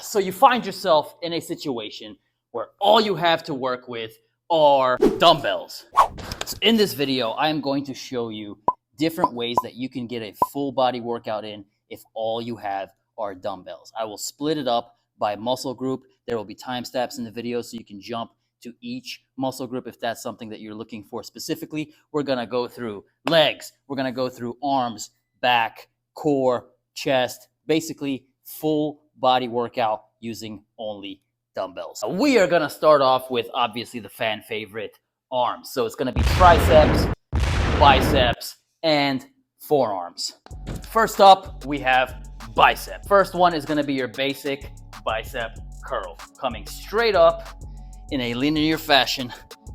So you find yourself in a situation where all you have to work with are dumbbells. So in this video, I am going to show you different ways that you can get a full body workout in if all you have are dumbbells. I will split it up by muscle group. There will be timestamps in the video so you can jump to each muscle group if that's something that you're looking for specifically. We're gonna go through legs, we're gonna go through arms, back, core, chest, basically full body workout using only dumbbells. We are gonna start off with obviously the fan favorite, arms. So it's gonna be triceps, biceps, and forearms. First up, we have bicep. First one is gonna be your basic bicep curl, coming straight up in a linear fashion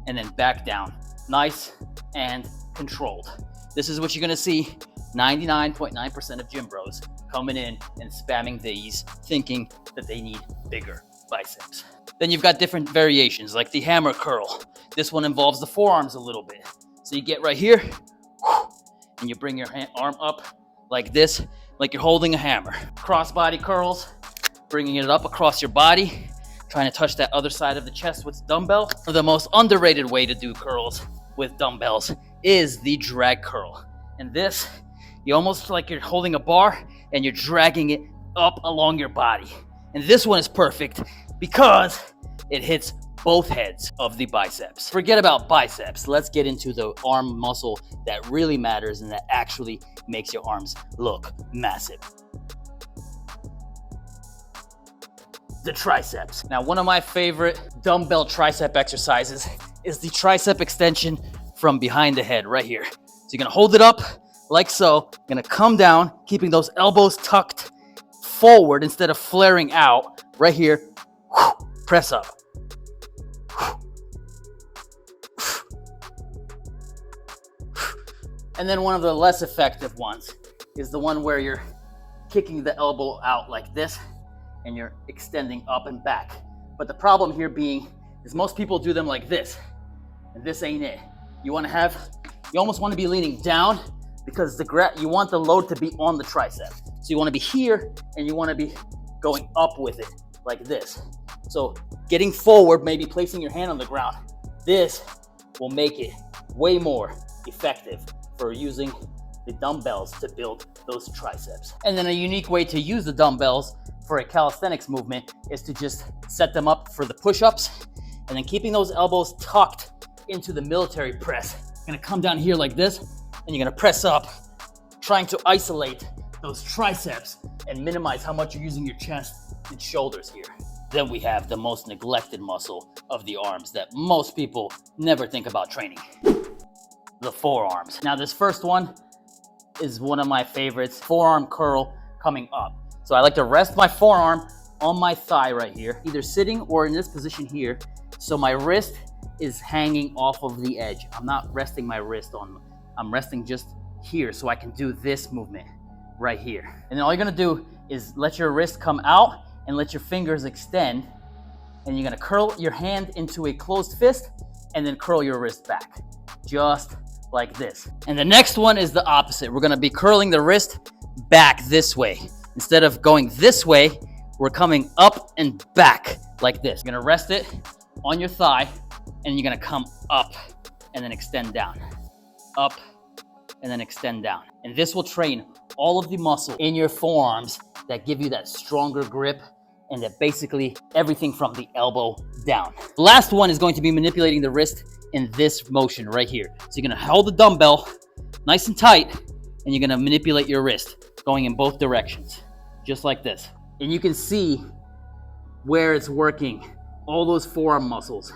and then back down, nice and controlled. This is what you're gonna see 99.9% of gym bros coming in and spamming these, thinking that they need bigger biceps. Then you've got different variations like the hammer curl. This one involves the forearms a little bit. So you get right here and you bring your arm up like this, like you're holding a hammer. Crossbody curls, bringing it up across your body, trying to touch that other side of the chest with dumbbell. The most underrated way to do curls with dumbbells is the drag curl. And this, you almost like you're holding a bar and you're dragging it up along your body. And this one is perfect because it hits both heads of the biceps. Forget about biceps. Let's get into the arm muscle that really matters and that actually makes your arms look massive. The triceps. Now, one of my favorite dumbbell tricep exercises is the tricep extension from behind the head right here. So you're gonna hold it up like so, you're gonna come down, keeping those elbows tucked forward instead of flaring out. Right here, press up. And then one of the less effective ones is the one where you're kicking the elbow out like this and you're extending up and back. But the problem here being is most people do them like this, and this ain't it. You almost want to be leaning down because you want the load to be on the tricep. So you want to be here and you want to be going up with it like this. So getting forward, maybe placing your hand on the ground, this will make it way more effective for using the dumbbells to build those triceps. And then a unique way to use the dumbbells for a calisthenics movement is to just set them up for the push-ups and then keeping those elbows tucked into the military press. You're gonna come down here like this and you're gonna press up, trying to isolate those triceps and minimize how much you're using your chest and shoulders here. Then we have the most neglected muscle of the arms that most people never think about training, the forearms. Now this first one is one of my favorites, forearm curl coming up. So I like to rest my forearm on my thigh right here, either sitting or in this position here. So my wrist is hanging off of the edge. I'm not resting my wrist I'm resting just here so I can do this movement right here. And then all you're gonna do is let your wrist come out and let your fingers extend. And you're gonna curl your hand into a closed fist and then curl your wrist back, just like this. And the next one is the opposite. We're gonna be curling the wrist back this way. Instead of going this way, we're coming up and back like this. You're gonna rest it on your thigh and you're gonna come up and then extend down. Up and then extend down. And this will train all of the muscle in your forearms that give you that stronger grip and that basically everything from the elbow down. The last one is going to be manipulating the wrist in this motion right here. So you're gonna hold the dumbbell nice and tight and you're gonna manipulate your wrist going in both directions, just like this. And you can see where it's working, all those forearm muscles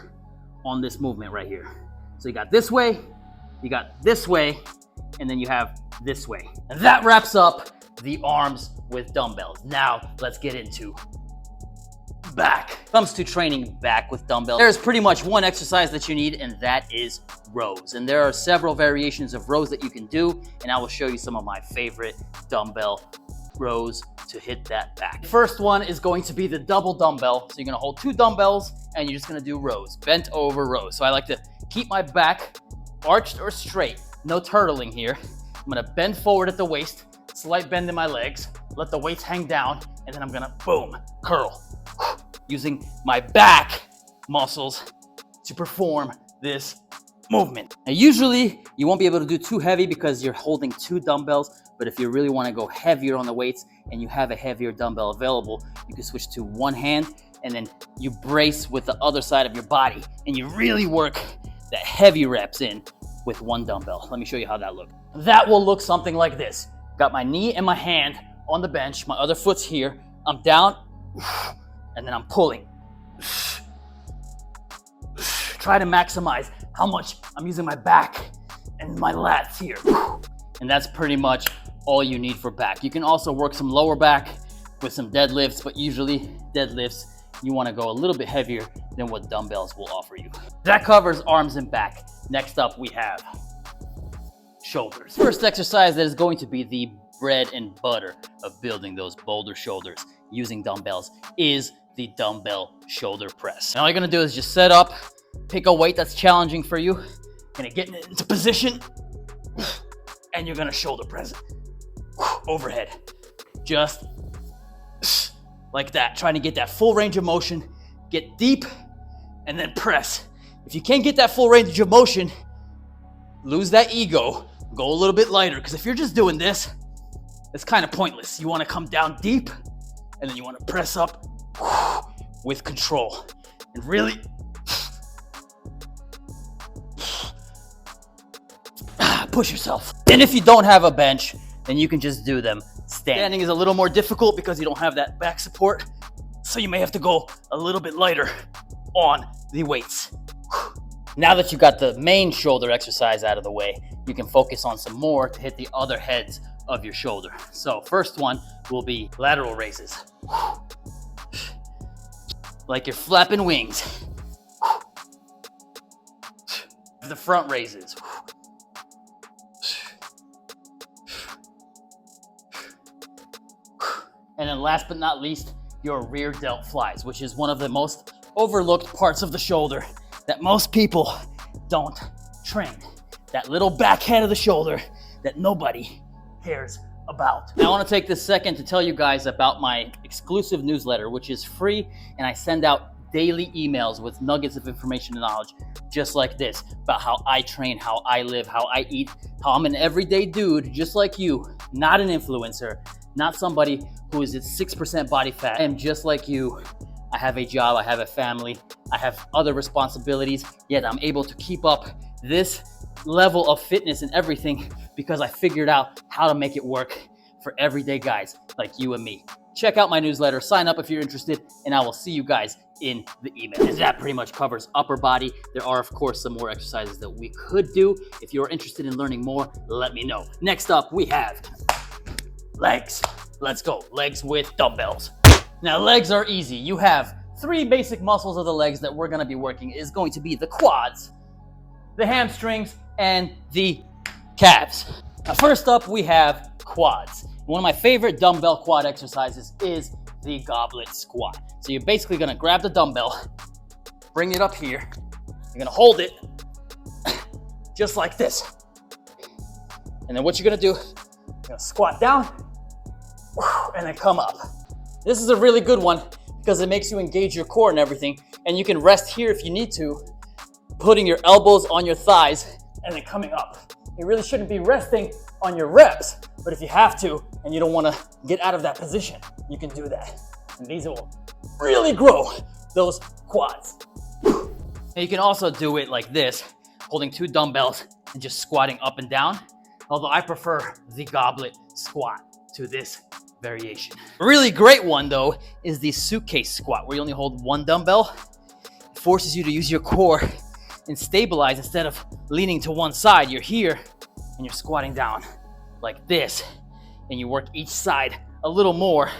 on this movement right here. So you got this way, you got this way, and then you have this way. And that wraps up the arms with dumbbells. Now let's get into back. When it comes to training back with dumbbells, there's pretty much one exercise that you need, and that is rows. And there are several variations of rows that you can do, and I will show you some of my favorite dumbbell rows to hit that back. First one is going to be the double dumbbell. So you're gonna hold two dumbbells and you're just gonna do rows, bent over rows. So I like to keep my back arched or straight, no turtling here. I'm gonna bend forward at the waist, slight bend in my legs, let the weights hang down, and then I'm gonna, boom, curl, using my back muscles to perform this movement. Now, usually you won't be able to do too heavy because you're holding 2 dumbbells, but if you really wanna go heavier on the weights and you have a heavier dumbbell available, you can switch to one hand and then you brace with the other side of your body and you really work the heavy reps in with one dumbbell. Let me show you how that looks. That will look something like this. Got my knee and my hand on the bench, my other foot's here, I'm down, and then I'm pulling. Try to maximize how much I'm using my back and my lats here. And that's pretty much all you need for back. You can also work some lower back with some deadlifts, but usually deadlifts, you wanna go a little bit heavier than what dumbbells will offer you. That covers arms and back. Next up, we have shoulders. First exercise that is going to be the bread and butter of building those boulder shoulders using dumbbells is the dumbbell shoulder press. And all you're gonna do is just set up, pick a weight that's challenging for you, gonna get into position, and you're gonna shoulder press it overhead. Just like that, trying to get that full range of motion, get deep, and then press. If you can't get that full range of motion, lose that ego, go a little bit lighter, because if you're just doing this, it's kind of pointless. You want to come down deep, and then you want to press up with control, and really push yourself. And if you don't have a bench, then you can just do them standing. Standing is a little more difficult because you don't have that back support, so you may have to go a little bit lighter on the weights. Now that you got the main shoulder exercise out of the way, you can focus on some more to hit the other heads of your shoulder. So first one will be lateral raises. Like you're flapping wings. The front raises. And then last but not least, your rear delt flies, which is one of the most overlooked parts of the shoulder that most people don't train. That little back head of the shoulder that nobody cares about. Now, I want to take this second to tell you guys about my exclusive newsletter, which is free, and I send out daily emails with nuggets of information and knowledge just like this about how I train, how I live, how I eat, how I'm an everyday dude just like you, not an influencer, not somebody who is at 6% body fat. I am just like you. I have a job, I have a family, I have other responsibilities, yet I'm able to keep up this level of fitness and everything because I figured out how to make it work for everyday guys like you and me. Check out my newsletter, sign up if you're interested, and I will see you guys in the email. And that pretty much covers upper body. There are, of course, some more exercises that we could do. If you're interested in learning more, let me know. Next up, we have legs. Let's go, legs with dumbbells. Now, legs are easy. You have 3 basic muscles of the legs that we're gonna be working. It is going to be the quads, the hamstrings, and the calves. Now, first up, we have quads. One of my favorite dumbbell quad exercises is the goblet squat. So you're basically gonna grab the dumbbell, bring it up here, you're gonna hold it just like this. And then what you're gonna do, you're gonna squat down, and then come up. This is a really good one because it makes you engage your core and everything, and you can rest here if you need to, putting your elbows on your thighs and then coming up. You really shouldn't be resting on your reps, but if you have to and you don't want to get out of that position, you can do that. And these will really grow those quads. And you can also do it like this, holding 2 dumbbells and just squatting up and down, although I prefer the goblet squat to this variation. A really great one though is the suitcase squat, where you only hold 1 dumbbell. It forces you to use your core and stabilize instead of leaning to one side. You're here and you're squatting down like this, and you work each side a little more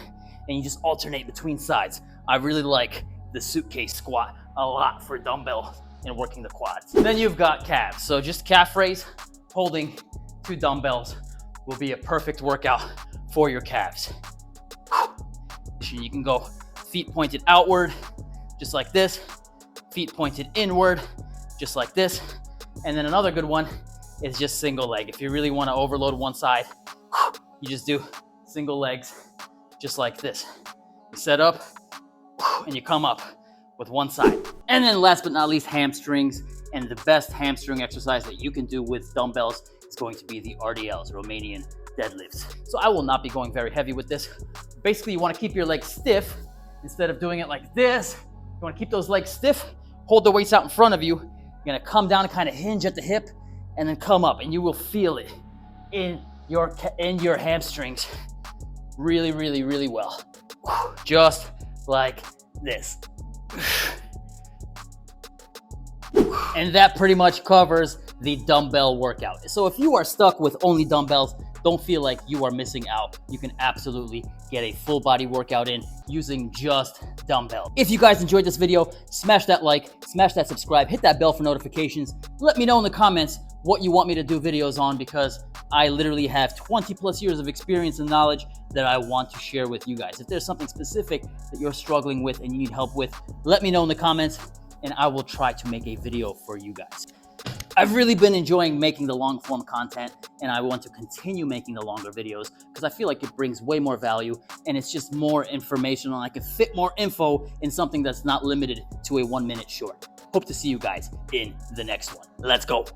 and you just alternate between sides. I really like the suitcase squat a lot for dumbbell and working the quads. And then you've got calves. So just calf raise, holding 2 dumbbells will be a perfect workout for your calves. You can go feet pointed outward, just like this, feet pointed inward, just like this. And then another good one is just single leg. If you really want to overload one side, you just do single legs, just like this. You set up and you come up with one side. And then last but not least, hamstrings. And the best hamstring exercise that you can do with dumbbells is going to be the RDLs, Romanian deadlifts. So I will not be going very heavy with this. Basically, you want to keep your legs stiff. Instead of doing it like this, you want to keep those legs stiff, hold the weights out in front of you. You're going to come down and kind of hinge at the hip and then come up, and you will feel it in your hamstrings really, really, really well. Just like this. And that pretty much covers the dumbbell workout. So if you are stuck with only dumbbells, don't feel like you are missing out. You can absolutely get a full body workout in using just dumbbells. If you guys enjoyed this video, smash that like, smash that subscribe, hit that bell for notifications. Let me know in the comments what you want me to do videos on, because I literally have 20 plus years of experience and knowledge that I want to share with you guys. If there's something specific that you're struggling with and you need help with, let me know in the comments and I will try to make a video for you guys. I've really been enjoying making the long form content, and I want to continue making the longer videos because I feel like it brings way more value and it's just more informational. I can fit more info in something that's not limited to a 1 minute short. Hope to see you guys in the next one. Let's go.